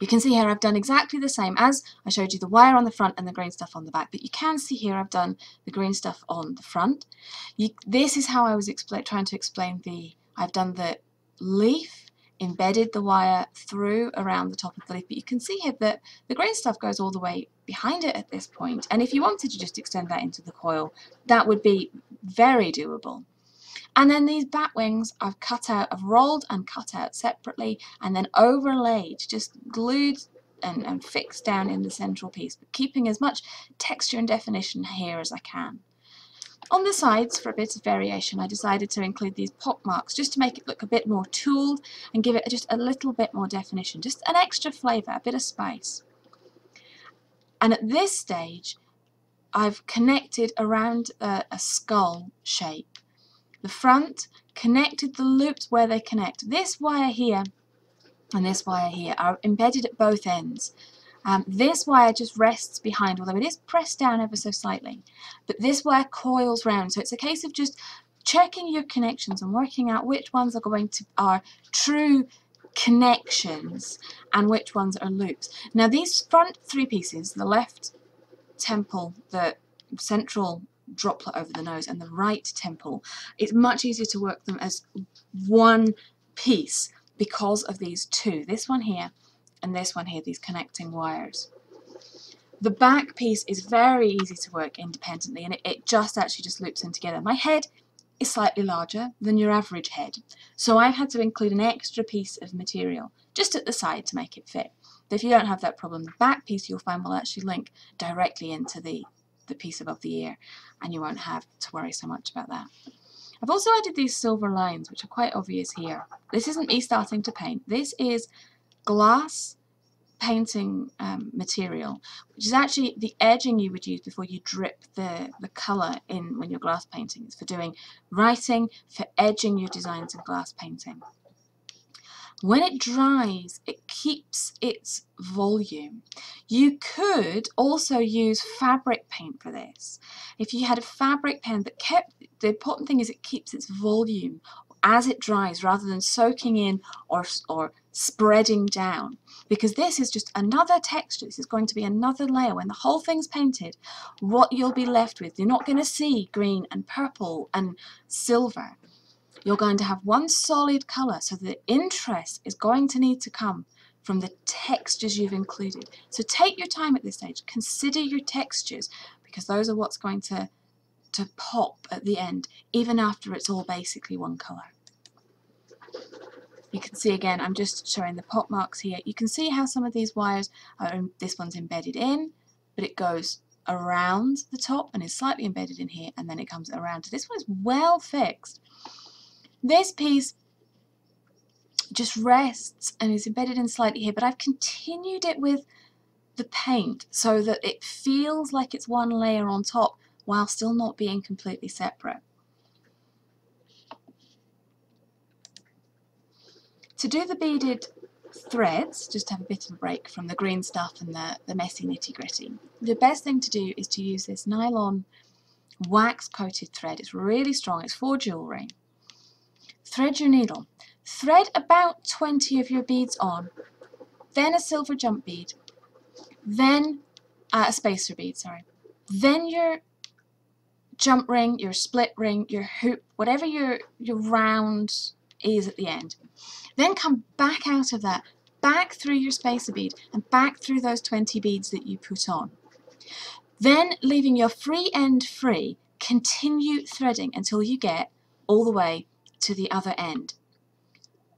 You can see here I've done exactly the same as I showed you the wire on the front and the green stuff on the back, but you can see here I've done the green stuff on the front. This is how I was trying to explain I've done the leaf, embedded the wire through around the top of the leaf, but you can see here that the green stuff goes all the way behind it at this point, and if you wanted to just extend that into the coil, that would be very doable. And then these bat wings I've rolled and cut out separately and then overlaid, just glued and fixed down in the central piece, but keeping as much texture and definition here as I can. On the sides, for a bit of variation, I decided to include these pop marks just to make it look a bit more tooled and give it just a little bit more definition, just an extra flavour, a bit of spice. And at this stage, I've connected around a skull shape. The front, connected the loops where they connect. This wire here and this wire here are embedded at both ends. This wire just rests behind, although it is pressed down ever so slightly. But this wire coils round, so it's a case of just checking your connections and working out which ones are true connections and which ones are loops. Now these front three pieces, the left temple, the central droplet over the nose, and the right temple, it's much easier to work them as one piece because of these two, this one here and this one here, these connecting wires. The back piece is very easy to work independently, and it just loops in together. My head is slightly larger than your average head, so I've had to include an extra piece of material just at the side to make it fit. But if you don't have that problem, the back piece you'll find will actually link directly into the piece above the ear, and you won't have to worry so much about that. I've also added these silver lines, which are quite obvious here. This isn't me starting to paint. This is glass painting material, which is actually the edging you would use before you drip the colour in when you're glass painting. It's for doing writing, for edging your designs in glass painting. When it dries, it keeps its volume. You could also use fabric paint for this. If you had a fabric pen that the important thing is it keeps its volume as it dries rather than soaking in or spreading down, because this is just another texture. This is going to be another layer. When the whole thing's painted, what you'll be left with, you're not going to see green and purple and silver. You're going to have one solid colour, so the interest is going to need to come from the textures you've included. So take your time at this stage, consider your textures, because those are what's going to pop at the end, even after it's all basically one colour. You can see again, I'm just showing the pop marks here. You can see how some of these wires this one's embedded in, but it goes around the top and is slightly embedded in here, and then it comes around. This one is well fixed. This piece just rests and is embedded in slightly here, but I've continued it with the paint so that it feels like it's one layer on top while still not being completely separate. To do the beaded threads, just have a bit of a break from the green stuff and the messy nitty-gritty. The best thing to do is to use this nylon wax-coated thread. It's really strong, it's for jewellery. Thread your needle. Thread about 20 of your beads on, then a silver jump bead, then a spacer bead, sorry. Then your jump ring, your split ring, your hoop, whatever your round is at the end. Then come back out of that, back through your spacer bead and back through those 20 beads that you put on. Then, leaving your free end free, continue threading until you get all the way to the other end.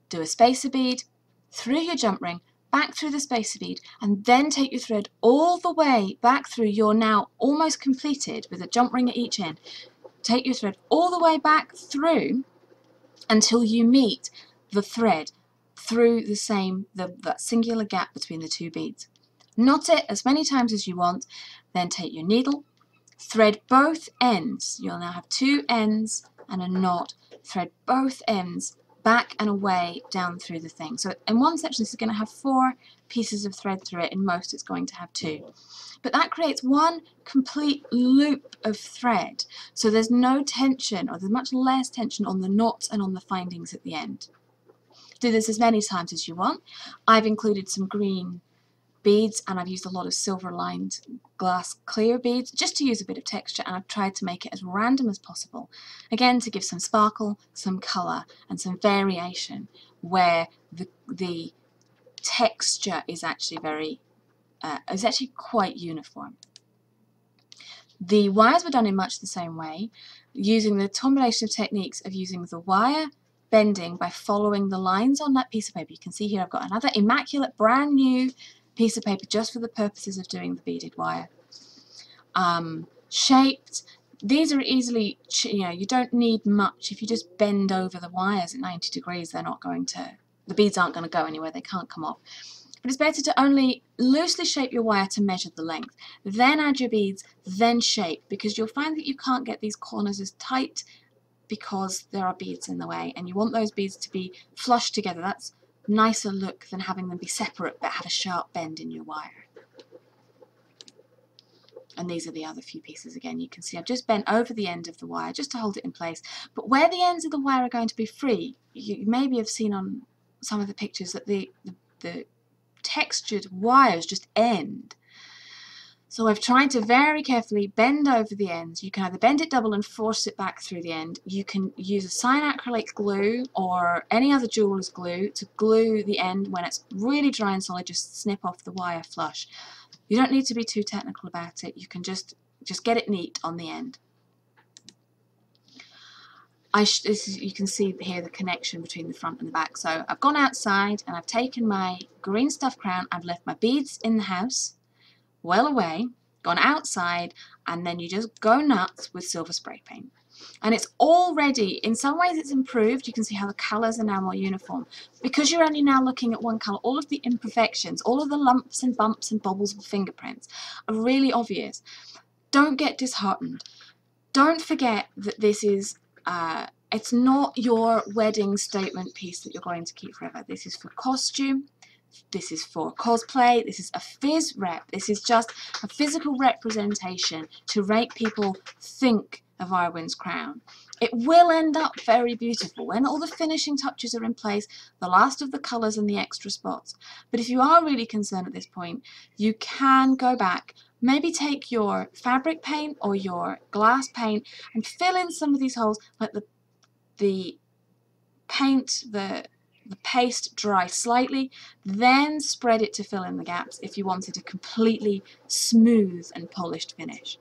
Do a spacer bead, through your jump ring, back through the spacer bead, and then take your thread all the way back through your now almost completed with a jump ring at each end. Take your thread all the way back through until you meet the thread through that singular gap between the two beads. Knot it as many times as you want, then take your needle, thread both ends. You'll now have two ends and a knot. Thread both ends back and away down through the thing. So in one section this is going to have 4 pieces of thread through it, in most it's going to have 2. But that creates one complete loop of thread, so there's no tension, or there's much less tension on the knots and on the findings at the end. Do this as many times as you want. I've included some green beads, and I've used a lot of silver lined glass clear beads just to use a bit of texture, and I've tried to make it as random as possible, again to give some sparkle, some colour and some variation where the texture is actually quite uniform. The wires were done in much the same way, using the combination of techniques of using the wire bending by following the lines on that piece of paper. You can see here I've got another immaculate brand new piece of paper just for the purposes of doing the beaded wire. Shaped. These are easily, you don't need much. If you just bend over the wires at 90 degrees, they're not going to, the beads aren't going to go anywhere, they can't come off. But it's better to only loosely shape your wire to measure the length, then add your beads, then shape, because you'll find that you can't get these corners as tight because there are beads in the way, and you want those beads to be flush together. That's a nicer look than having them be separate but have a sharp bend in your wire. And these are the other few pieces again. You can see I've just bent over the end of the wire just to hold it in place. But where the ends of the wire are going to be free, you maybe have seen on some of the pictures that the textured wires just end. So I've tried to very carefully bend over the ends. You can either bend it double and force it back through the end. You can use a cyanacrylate glue or any other jeweler's glue to glue the end. When it's really dry and solid, just snip off the wire flush. You don't need to be too technical about it. You can just get it neat on the end. You can see here the connection between the front and the back. So I've gone outside and I've taken my green stuff crown. I've left my beads in the house, well away, gone outside, and then you just go nuts with silver spray paint. And it's already, in some ways it's improved. You can see how the colours are now more uniform. Because you're only now looking at one colour, all of the imperfections, all of the lumps and bumps and bobbles and fingerprints are really obvious. Don't get disheartened. Don't forget that this is, it's not your wedding statement piece that you're going to keep forever. This is for costume. This is for cosplay. This is a phys rep. This is just a physical representation to make people think of Arwen's crown. It will end up very beautiful when all the finishing touches are in place, the last of the colours and the extra spots. But if you are really concerned at this point, you can go back, maybe take your fabric paint or your glass paint and fill in some of these holes, let the paint, the paste dry slightly, then spread it to fill in the gaps if you wanted a completely smooth and polished finish.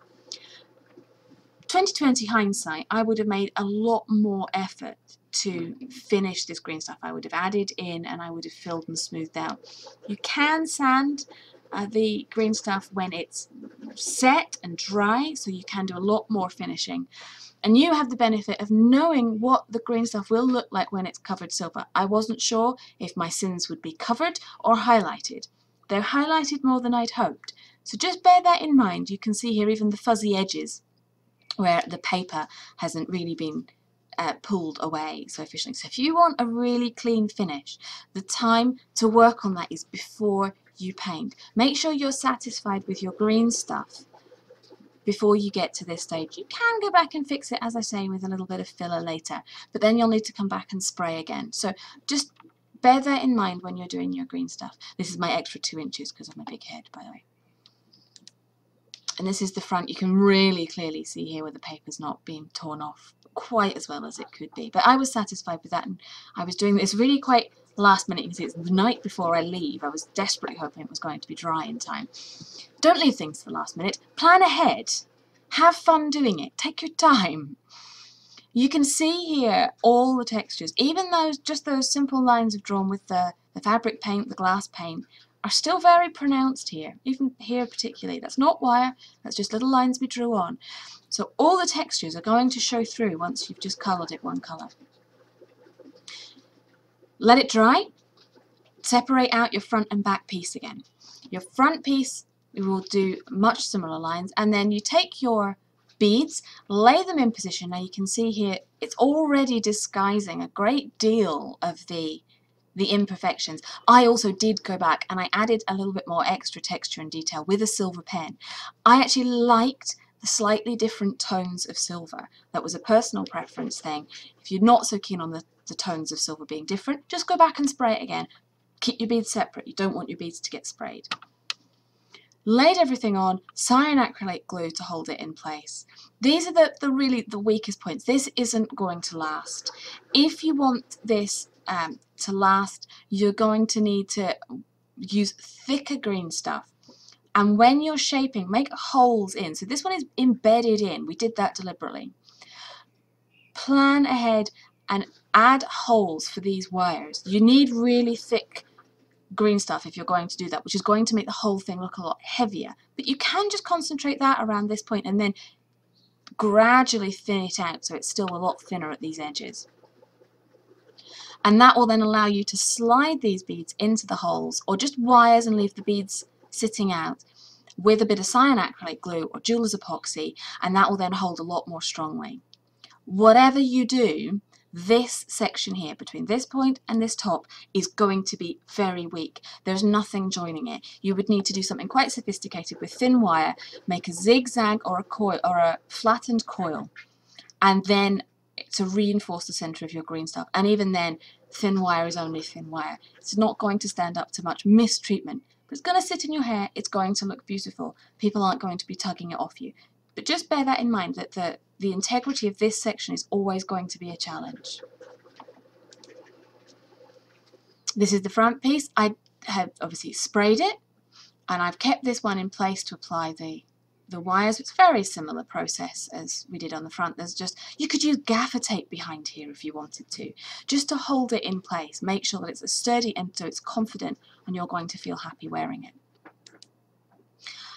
2020 hindsight, I would have made a lot more effort to finish this green stuff. I would have added in and I would have filled and smoothed out. You can sand the green stuff when it's set and dry, so you can do a lot more finishing. And you have the benefit of knowing what the green stuff will look like when it's covered silver. I wasn't sure if my sins would be covered or highlighted. They're highlighted more than I'd hoped. So just bear that in mind. You can see here even the fuzzy edges where the paper hasn't really been pulled away so efficiently. So if you want a really clean finish, the time to work on that is before you paint. Make sure you're satisfied with your green stuff before you get to this stage. You can go back and fix it, as I say, with a little bit of filler later, but then you'll need to come back and spray again. So just bear that in mind when you're doing your green stuff. This is my extra 2 inches because of my big head, by the way. And this is the front. You can really clearly see here where the paper's not being torn off quite as well as it could be. But I was satisfied with that, and I was doing this really quite last minute. You can see it's the night before I leave. I was desperately hoping it was going to be dry in time. Don't leave things to the last minute. Plan ahead. Have fun doing it. Take your time. You can see here all the textures. Even just those simple lines I've drawn with the fabric paint, the glass paint, are still very pronounced here, even here particularly. That's not wire, that's just little lines we drew on. So all the textures are going to show through once you've just coloured it one colour. Let it dry, separate out your front and back piece again. Your front piece, we will do much similar lines, and then you take your beads, lay them in position. Now you can see here it's already disguising a great deal of the imperfections. I also did go back and I added a little bit more extra texture and detail with a silver pen. I actually liked the slightly different tones of silver. That was a personal preference thing. If you're not so keen on the tones of silver being different, just go back and spray it again. Keep your beads separate. You don't want your beads to get sprayed. laid everything on, cyanacrylate glue to hold it in place. These are the really the weakest points. This isn't going to last. If you want this to last, you're going to need to use thicker green stuff. And when you're shaping, make holes in. So this one is embedded in. We did that deliberately. Plan ahead and add holes for these wires. You need really thick green stuff if you're going to do that, which is going to make the whole thing look a lot heavier. But you can just concentrate that around this point and then gradually thin it out so it's still a lot thinner at these edges. And that will then allow you to slide these beads into the holes, or just wires and leave the beads sitting out with a bit of cyanacrylate glue or jeweler's epoxy, and that will then hold a lot more strongly. Whatever you do, this section here between this point and this top is going to be very weak. There's nothing joining it. You would need to do something quite sophisticated with thin wire, make a zigzag or a coil or a flattened coil, and then to reinforce the center of your green stuff. And even then, thin wire is only thin wire. It's not going to stand up to much mistreatment, but it's going to sit in your hair. It's going to look beautiful. People aren't going to be tugging it off you. But just bear that in mind, that the integrity of this section is always going to be a challenge. This is the front piece. I have obviously sprayed it, and I've kept this one in place to apply the wires. It's a very similar process as we did on the front. There's just, you could use gaffer tape behind here if you wanted to, just to hold it in place. Make sure that it's sturdy and so it's confident and you're going to feel happy wearing it.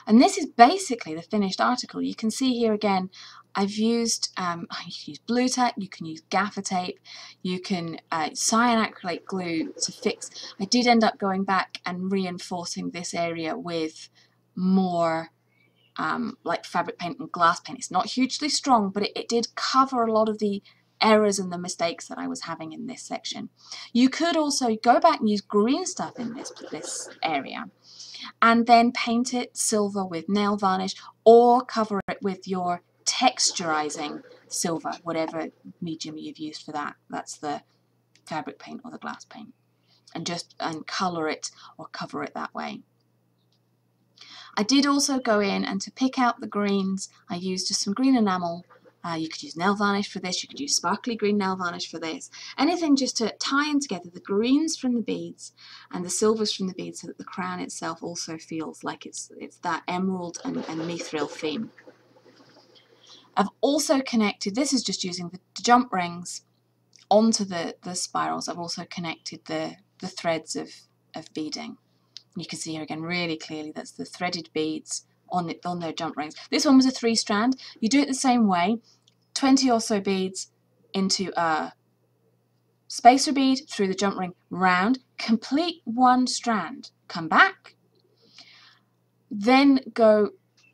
And this is basically the finished article. You can see here again, I've used, you can use blue tack, you can use gaffer tape, you can cyanacrylate glue to fix. I did end up going back and reinforcing this area with more like fabric paint and glass paint. It's not hugely strong, but it did cover a lot of the errors and the mistakes that I was having in this section. You could also go back and use green stuff in this area, and then paint it silver with nail varnish, or cover it with your texturizing silver, whatever medium you've used for that. That's the fabric paint or the glass paint, and color it or cover it that way. I did also go in, and to pick out the greens, I used just some green enamel. You could use nail varnish for this, you could use sparkly green nail varnish for this. Anything just to tie in together the greens from the beads and the silvers from the beads, so that the crown itself also feels like it's that emerald and mithril theme. I've also connected, this is just using the jump rings onto the spirals. I've also connected the threads of beading. You can see here again really clearly that's the threaded beads on their jump rings. This one was a 3-strand. You do it the same way, 20 or so beads into a spacer bead through the jump ring round, complete 1 strand, come back, then go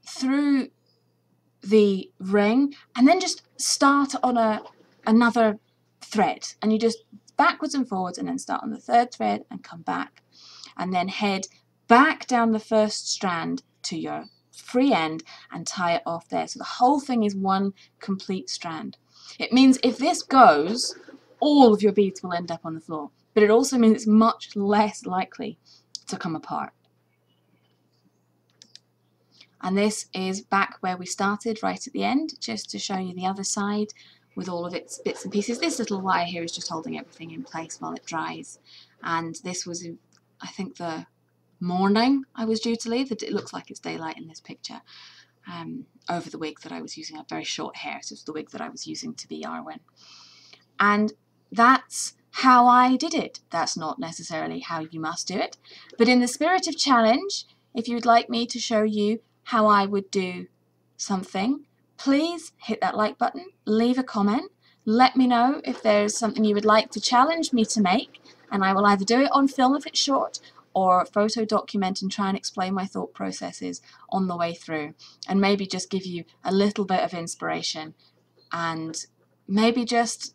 through the ring, and then just start on another thread, and you just backwards and forwards, and then start on the 3rd thread and come back, and then head back down the 1st strand to your free end and tie it off there. So the whole thing is 1 complete strand. It means if this goes, all of your beads will end up on the floor, but it also means it's much less likely to come apart. And this is back where we started, right at the end, just to show you the other side with all of its bits and pieces. This little wire here is just holding everything in place while it dries. And this was, I think, the morning I was due to leave. It looks like it's daylight in this picture. Over the wig that I was using. I have very short hair, so it's the wig that I was using to be Arwen. And that's how I did it. That's not necessarily how you must do it. But in the spirit of challenge, if you'd like me to show you how I would do something, please hit that like button, leave a comment, let me know if there's something you would like to challenge me to make, and I will either do it on film if it's short, or photo document and try and explain my thought processes on the way through, and maybe just give you a little bit of inspiration, and maybe just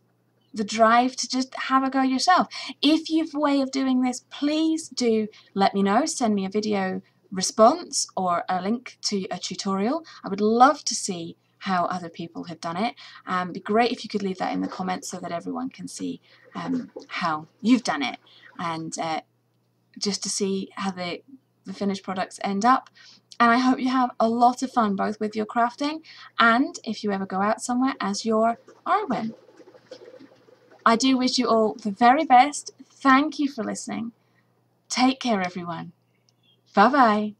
the drive to just have a go yourself. If you've a way of doing this, please do let me know. Send me a video response or a link to a tutorial. I would love to see how other people have done it. It'd be great if you could leave that in the comments so that everyone can see how you've done it, and just to see how the finished products end up. And I hope you have a lot of fun both with your crafting and if you ever go out somewhere as your Arwen. I do wish you all the very best. Thank you for listening. Take care, everyone. Bye-bye.